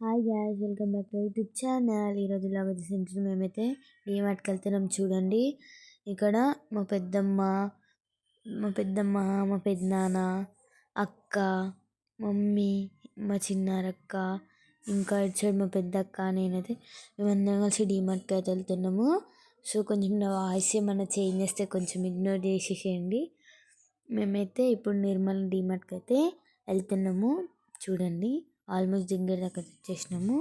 Hi guys, welcome back to YouTube channel. ఈరోజు ఇలాగ వచ్చేసి మేమైతే డీమార్ట్కి వెళ్తున్నాం. చూడండి, ఇక్కడ మా పెద్దమ్మ, మా పెద్దనాన్న, అక్క, మమ్మీ, మా చిన్నారక్క, ఇంకా ఇటు సైడ్ మా పెద్దక్క, నేనైతే మేమందరం కలిసి డీమార్ట్కి అయితే వెళ్తున్నాము. సో కొంచెం నా వాయిస్ ఏమన్నా చేంజ్ చేస్తే కొంచెం ఇగ్నోర్ చేసేసేయండి. మేమైతే ఇప్పుడు నిర్మల్ డీమార్ట్కి అయితే వెళ్తున్నాము. చూడండి, ఆల్మోస్ట్ దగ్గర దగ్గర వచ్చేసినాము.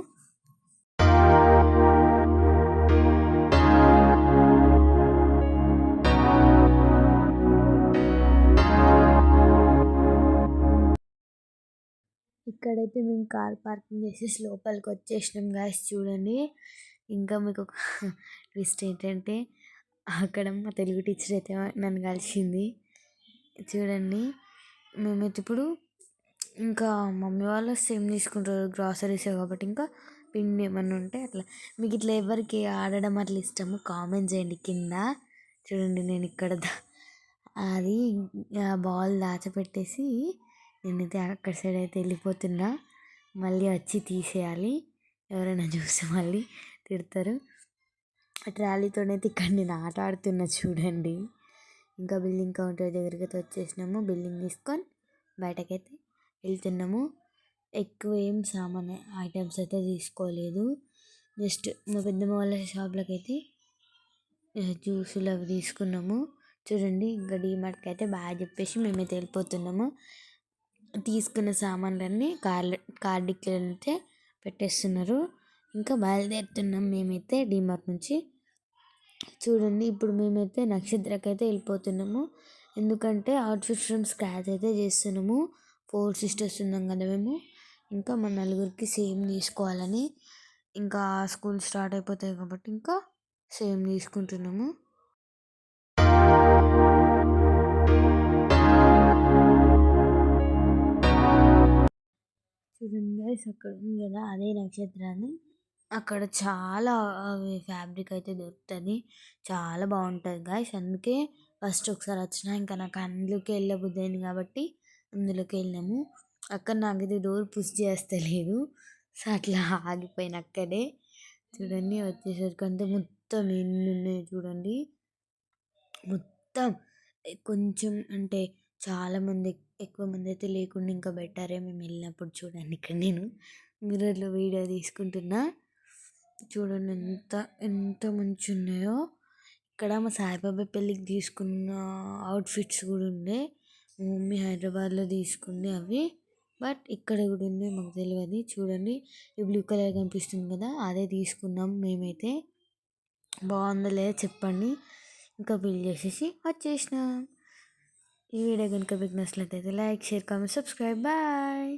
ఇక్కడైతే మేము కార్ పార్కింగ్ చేసేసి లోపలికి వచ్చేసినాం గాయస్. చూడండి, ఇంకా మీకు ఒక ట్విస్ట్ ఏంటంటే అక్కడ మా తెలుగు టీచర్ అయితే నన్ను కలిసింది. చూడండి, మేమైతే ఇప్పుడు ఇంకా మమ్మీ వాళ్ళు సేమ్ తీసుకుంటారు గ్రాసరీస్ కాబట్టి, ఇంకా పిండి ఏమన్నా ఉంటే అట్లా. మీకు ఇట్లా ఎవరికి ఆడడం అట్లా ఇష్టము కామెంట్ చేయండి కింద. చూడండి, నేను ఇక్కడ అది బాల్ దాచిపెట్టేసి నేనైతే అక్కడ సైడ్ అయితే వెళ్ళిపోతున్నా. మళ్ళీ వచ్చి తీసేయాలి, ఎవరైనా చూస్తే మళ్ళీ తిడతారు. ట్రాలీతోనైతే ఇక్కడ నేను ఆట ఆడుతున్నా. చూడండి, ఇంకా బిల్లింగ్ కౌంటర్ దగ్గరికి అయితే వచ్చేసినాము. బిల్లింగ్ తీసుకొని బయటకైతే వెళ్తున్నాము. ఎక్కువ ఏం సామాన్ ఐటమ్స్ అయితే తీసుకోలేదు. జస్ట్ మా పెద్దమ్మ వాళ్ళ షాప్లోకి అయితే జ్యూసులు అవి తీసుకున్నాము. చూడండి, ఇంకా డీమార్ట్కి అయితే బాగా చెప్పేసి మేమైతే వెళ్ళిపోతున్నాము. తీసుకున్న సామాన్లన్నీ కార్ డిక్కీలో అయితే పెట్టేస్తున్నారు. ఇంకా బయలుదేరుతున్నాం మేమైతే డీమార్ట్ నుంచి. చూడండి, ఇప్పుడు మేమైతే నక్షత్రకి అయితే వెళ్ళిపోతున్నాము. ఎందుకంటే అవుట్ఫిట్ ఫ్రమ్ స్క్రాచ్ అయితే చేస్తున్నాము. 4 సిస్టర్స్ ఉన్నాం కదా మేము. ఇంకా మన నలుగురికి సేమ్ తీసుకోవాలని, ఇంకా స్కూల్ స్టార్ట్ అయిపోతాయి కాబట్టి ఇంకా సేమ్ తీసుకుంటున్నాము. చూడండి గైస్, అక్కడ ఉంది కదా అదే నక్షత్రాన్ని. అక్కడ చాలా ఫ్యాబ్రిక్ అయితే దొరుకుతుంది, చాలా బాగుంటుంది గాయస్. అందుకే ఫస్ట్ ఒకసారి వచ్చిన ఇంకా నాకు అందులోకి వెళ్ళబుద్ధి అయింది కాబట్టి అందులోకి వెళ్ళినాము. అక్కడ నాకైతే డోర్ పుష్ చేస్తలేదు, సో అట్లా ఆగిపోయిన అక్కడే. చూడండి, వచ్చేసరికి అంటే మొత్తం ఎన్ని ఉన్నాయి చూడండి. మొత్తం కొంచెం అంటే చాలామంది, ఎక్కువ మంది అయితే లేకుండా ఇంకా బెటరే మేము వెళ్ళినప్పుడు. చూడండి, ఇక్కడ నేను మిర్రర్లో వీడియో తీసుకుంటున్నా. చూడండి ఎంత ఎంత మంచి ఉన్నాయో. ఇక్కడ మా సాయిబాబా పెళ్ళికి తీసుకున్న అవుట్ఫిట్స్ కూడా ఉండే. మా మమ్మీ హైదరాబాద్లో తీసుకుంది అవి, బట్ ఇక్కడ కూడా ఉంది మాకు తెలియదు. చూడండి, ఈ బ్లూ కలర్ కనిపిస్తుంది కదా, అదే తీసుకున్నాం మేమైతే. బాగుందో లేదో చెప్పండి. ఇంకా బిల్ చేసేసి వచ్చేసినాం. ఈ వీడియో కనుక మీకు నచ్చినట్లయితే like, share, comment, subscribe. Bye.